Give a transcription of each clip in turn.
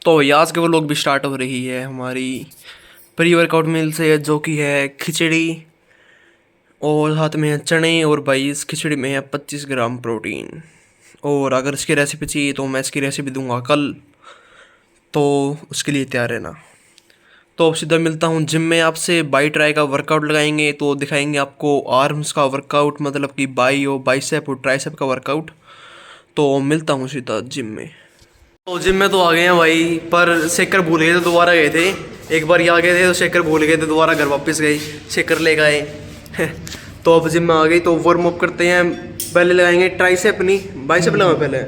तो ये आज के वो लोग भी स्टार्ट हो रही है हमारी प्री वर्कआउट मील से, जो कि है खिचड़ी और साथ में है चने। और भाई इस खिचड़ी में है 25 ग्राम प्रोटीन। और अगर इसकी रेसिपी चाहिए तो मैं इसकी रेसिपी दूंगा कल, तो उसके लिए तैयार रहना। तो अब सीधा मिलता हूँ जिम में आपसे। बाई ट्राई का वर्कआउट लगाएंगे तो दिखाएंगे आपको आर्म्स का वर्कआउट, मतलब कि बाई और बाइसेप और ट्राइसेप का वर्कआउट। तो मिलता हूँ सीधा जिम में। तो जिम में तो आ गए हैं भाई, पर शेकर भूल गए थे, दोबारा गए थे। एक बार यहाँ गए थे तो शेकर भूल गए थे, दोबारा घर वापस गए, शेकर ले गए। तो अब जिम में आ गई तो वार्म अप करते हैं। पहले लगाएंगे ट्राइसेप, नहीं बाइसेप लगाओ पहले।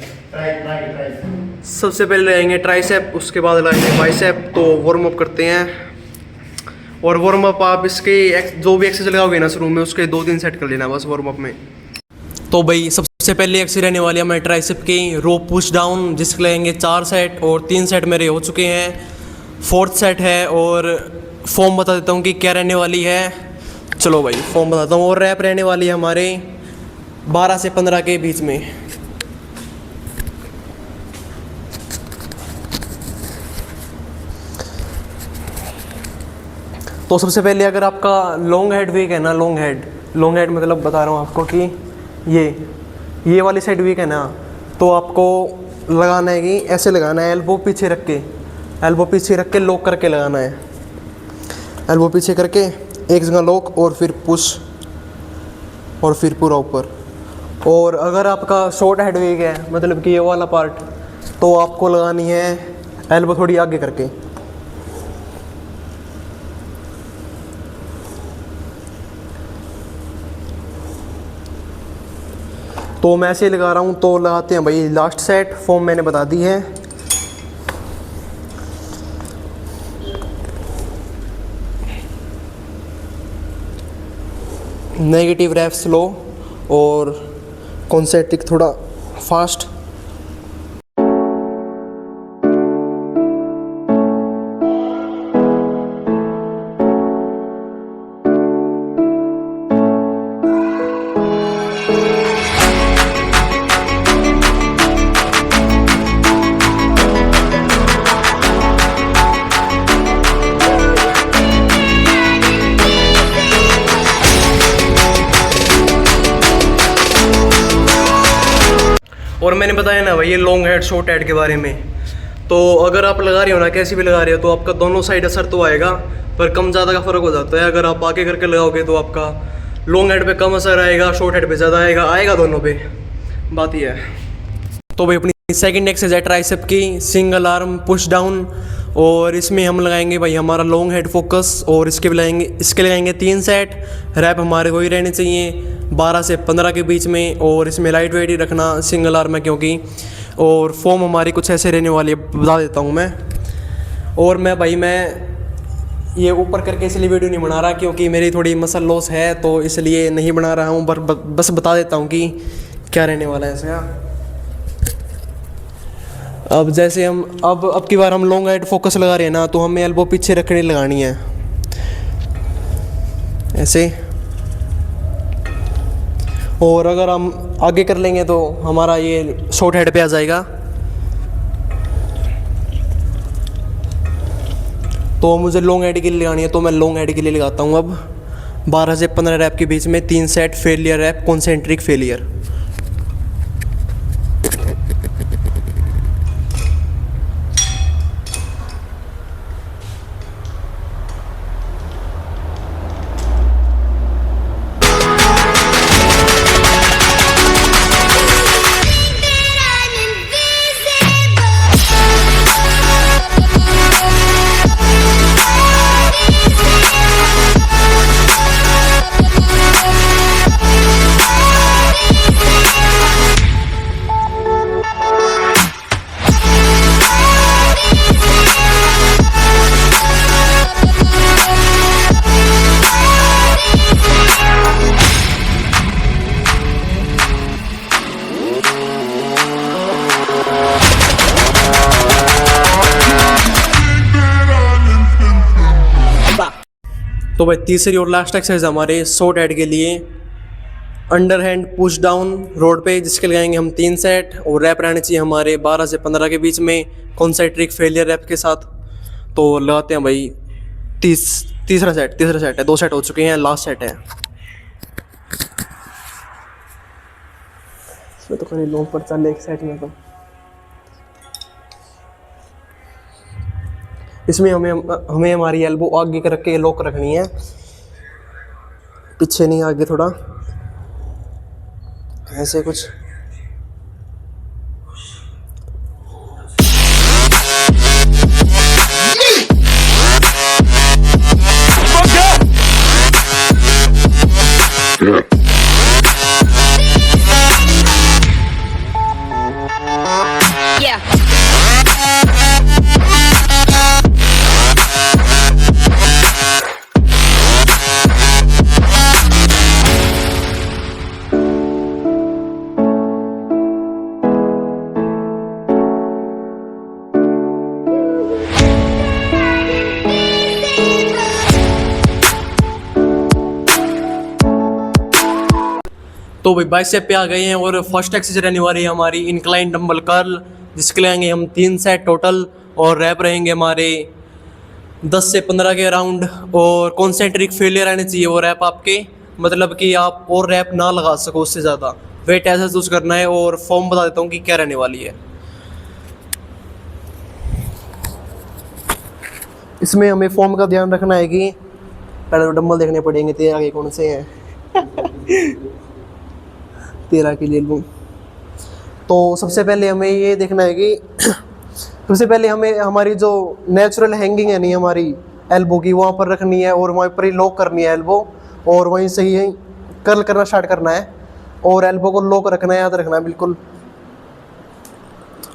सबसे पहले लगाएंगे ट्राइसेप, उसके बाद लगाएंगे बाइसेप। तो वार्म अप करते हैं। और वार्म अप आप इसके जो भी एक्सरसाइज लगाओगे ना शुरू में, उसके 2-3 सेट कर लेना बस वार्म अप में। तो भाई सबसे पहले एक्सरसाइज रहने वाली है हमारे ट्राइसेप की रो पुश डाउन, जिसके लगेंगे 4 सेट और 3 सेट मेरे हो चुके हैं। 4th सेट है और फॉर्म बता देता हूँ कि क्या रहने वाली है। चलो भाई फॉर्म बताता हूँ। और रैप रहने वाली है हमारे 12 से 15 के बीच में। तो सबसे पहले अगर आपका लॉन्ग हेड वीक है ना, लॉन्ग हेड मतलब बता रहा हूँ आपको कि ये वाली साइड वीक है ना, तो आपको लगाना है कि ऐसे लगाना है, एल्बो पीछे रख के लॉक करके लगाना है। एल्बो पीछे करके एक जगह लॉक और फिर पुश और फिर पूरा ऊपर। और अगर आपका शॉर्ट हेड वीक है, मतलब कि ये वाला पार्ट, तो आपको लगानी है एल्बो थोड़ी आगे करके। तो मैं ऐसे लगा रहा हूँ। तो लगाते हैं भाई लास्ट सेट। फॉर्म मैंने बता दी है। नेगेटिव रैप स्लो और कॉन्सेंट्रिक थोड़ा फास्ट। और मैंने बताया ना भाई ये लॉन्ग हेड शॉर्ट हेड के बारे में। तो अगर आप लगा रहे हो ना, कैसी भी लगा रहे हो, तो आपका दोनों साइड असर तो आएगा, पर कम ज़्यादा का फ़र्क हो जाता है। अगर आप आगे करके लगाओगे तो आपका लॉन्ग हेड पे कम असर आएगा, शॉर्ट हेड पे ज़्यादा आएगा दोनों पे, बात ये है। तो भाई अपनी सेकंड एक्सरसाइज है ट्राइसेप की सिंगल आर्म पुश डाउन। और इसमें हम लगाएंगे भाई हमारा लॉन्ग हेड फोकस। और इसके लगाएंगे 3 सेट। रैप हमारे वही रहने चाहिए 12 से 15 के बीच में। और इसमें लाइट वेट ही रखना सिंगल आर्म है क्योंकि। और फॉर्म हमारी कुछ ऐसे रहने वाली है, बता देता हूँ मैं। और मैं ये ऊपर करके इसलिए वीडियो नहीं बना रहा क्योंकि मेरी थोड़ी मसल लॉस है, तो इसलिए नहीं बना रहा हूँ। बस बता देता हूँ कि क्या रहने वाला है ऐसे। अब जैसे हम अब की बार हम लॉन्ग हेड फोकस लगा रहे हैं ना, तो हमें एल्बो पीछे रखने लगानी है ऐसे। और अगर हम आगे कर लेंगे तो हमारा ये शॉर्ट हेड पे आ जाएगा। तो मुझे लॉन्ग हेड के लिए लगानी है, तो मैं लॉन्ग हेड के लिए लगाता हूँ अब 12 से 15 रैप के बीच में 3 set failure rep, concentric failure. तो भाई तीसरी और लास्ट एक्सरसाइज हमारे शॉर्ट हेड के लिए अंडरहैंड पुश डाउन रोड पे, जिसके लगाएंगे हम 3 सेट, और रैप रहने चाहिए हमारे 12 से 15 के बीच में कॉन्सेंट्रिक फेलियर रैप के साथ। तो लगाते हैं भाई तीसरा सेट है, 2 सेट हो चुके हैं, लास्ट सेट है। इसमें तो कहीं लॉन्ग पर चल एक सेट में, तो इसमें हमें हमारी एल्बो आगे कर रख के लॉक रखनी है, पीछे नहीं, आगे थोड़ा ऐसे कुछ। तो भाई बाइसेप पे आ गए हैं और फर्स्ट एक्सरसाइज रहने वाली है हमारी इंक्लाइन डंबल कर्ल, जिसके लेंगे हम 3 सेट टोटल, और रैप रहेंगे हमारे 10 से 15 के अराउंड, और कॉन्सेंट्रिक फेलियर रहने चाहिए वो रैप आपके, मतलब कि आप और रैप ना लगा सको उससे ज़्यादा। वेट ऐसा चूज करना है, और फॉर्म बता देता हूँ कि क्या रहने वाली है। इसमें हमें फॉर्म का ध्यान रखना है कि पहले तो डंबल देखने पड़ेंगे तेरा के कौन से हैं। 13 के ले लूँ। तो सबसे पहले हमें ये देखना है कि सबसे पहले हमें हमारी जो नेचुरल हैंगिंग है नहीं हमारी एल्बो की, वहाँ पर रखनी है, और वहीं पर ही लॉक करनी है एल्बो, और वहीं से ही कर्ल करना स्टार्ट करना है, और एल्बो को लॉक रखना है, याद रखना है बिल्कुल।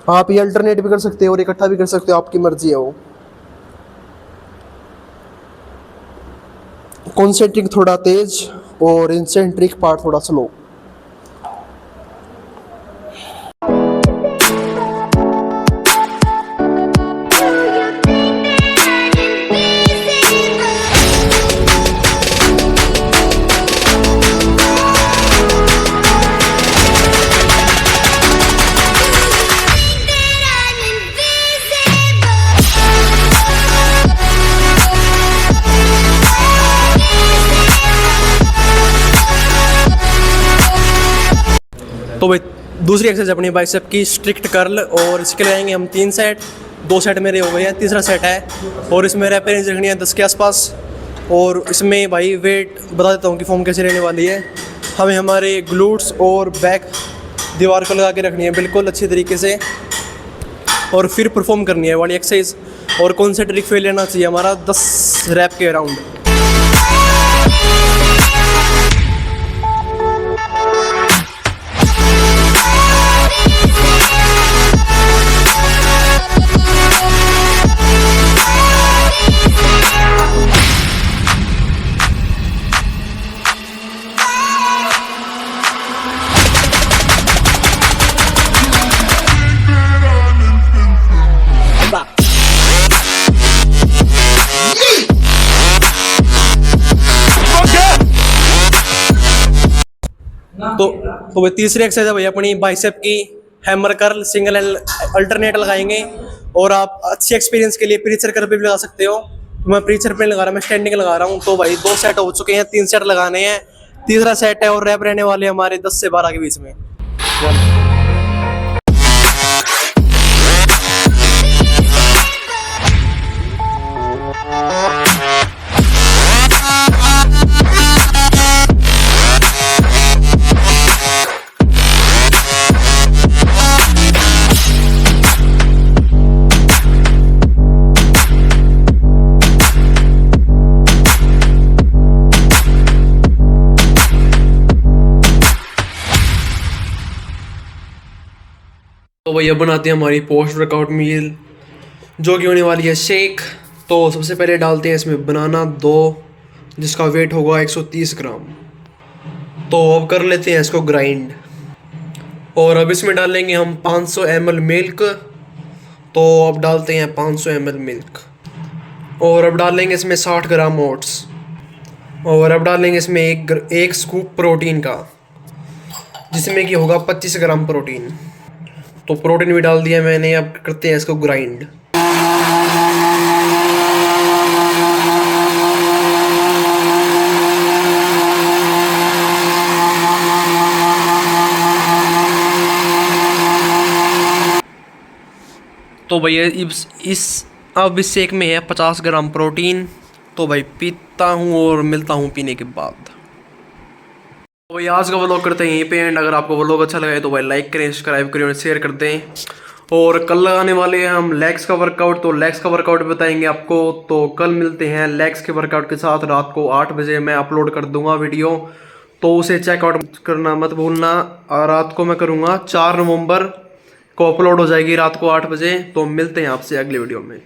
आप ये अल्टरनेट भी कर सकते हो और इकट्ठा भी कर सकते हो, आपकी मर्जी है वो। कॉन्सेंट्रिक थोड़ा तेज और इंसेंट्रिक पार्ट थोड़ा स्लो। तो भाई दूसरी एक्सरसाइज अपनी बाइसेप की स्ट्रिक्ट कर्ल, और इसके लिए आएंगे हम 3 सेट, 2 सेट मेरे हो गए हैं, तीसरा सेट है, और इसमें रैप रेंज रखनी है 10 के आसपास। और इसमें भाई वेट बता देता हूँ कि फॉर्म कैसे रहने वाली है। हमें हमारे ग्लूट्स और बैक दीवार को लगा के रखनी है बिल्कुल अच्छी तरीके से, और फिर परफॉर्म करनी है वाली एक्सरसाइज, और कॉन्सेंट्रिक फेल लेना चाहिए हमारा 10 रैप के अराउंड। तो भाई तीसरी एक्सरसाइज है भाई अपनी बाइसेप की हैमर कर्ल, सिंगल अल्टरनेट लगाएंगे, और आप अच्छी एक्सपीरियंस के लिए प्रीचर कर्ल पे भी लगा सकते हो। तो मैं प्रीचर पे लगा रहा हूँ, मैं स्टैंडिंग लगा रहा हूँ। तो भाई 2 सेट हो चुके हैं, 3 सेट लगाने हैं, तीसरा सेट है, और रैप रहने वाले हमारे 10 से 12 के बीच में। तो भैया बनाते हैं हमारी पोस्ट वर्कआउट मील, जो कि होने वाली है शेक। तो सबसे पहले डालते हैं इसमें बनाना 2, जिसका वेट होगा 130 ग्राम। तो अब कर लेते हैं इसको ग्राइंड, और अब इसमें डालेंगे हम 500 ml मिल्क। तो अब डालते हैं 500 ml मिल्क, और अब डालेंगे इसमें 60 ग्राम ओट्स, और अब डालेंगे इसमें एक स्कूप प्रोटीन का, जिसमें कि होगा 25 ग्राम प्रोटीन। तो प्रोटीन भी डाल दिया मैंने, अब करते हैं इसको ग्राइंड। तो भैया इस अब इस शेक में है 50 ग्राम प्रोटीन। तो भाई पीता हूँ और मिलता हूँ पीने के बाद। तो भाई आज का व्लॉग करते हैं यहीं पे एंड। अगर आपको व्लॉग अच्छा लगा तो भाई लाइक करें, सब्सक्राइब करें और शेयर कर दें। और कल लगाने वाले हैं हम लेग्स का वर्कआउट, तो लेग्स का वर्कआउट बताएंगे आपको। तो कल मिलते हैं लेग्स के वर्कआउट के साथ। रात को 8 बजे मैं अपलोड कर दूंगा वीडियो, तो उसे चेकआउट करना मत भूलना। रात को मैं करूँगा 4 नवंबर को अपलोड हो जाएगी रात को 8 बजे। तो मिलते हैं आपसे अगले वीडियो में।